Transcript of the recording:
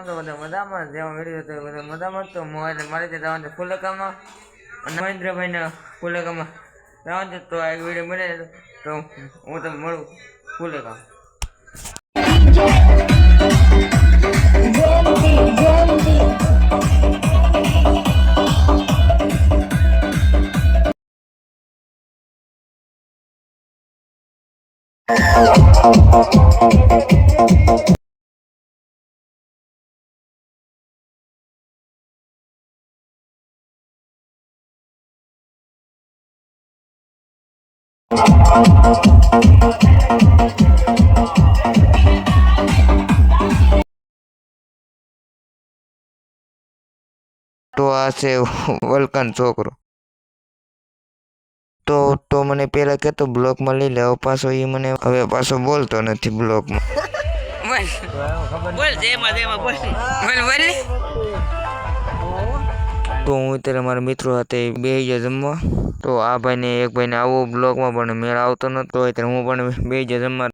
તો બધા મજામાં જેવા વિડીયો તો બધા મજામાં તો મોબાઈલ મારી તે જવાનું ફુલેકામાં અને મહેન્દ્રભાઈને ફુલેકામાં જવાનું તો આ વિડીયો મળે તો હું તમને મળું ફુલેકામ. તો આ છે વલકાન છોકરો. તો મને પેલા કહેતો બ્લોકમાં લઈ લે, હવે પાછો એ મને હવે પાછો બોલતો નથી બ્લોકમાં. તો હું અત્યારે મારા મિત્રો સાથે બેસી ગયા જમવા. તો આ ભાઈને એક ભાઈને આવો બ્લોકમાં પણ મેળ આવતો નતો, અત્યારે હું પણ બેસી ગયા જમવા.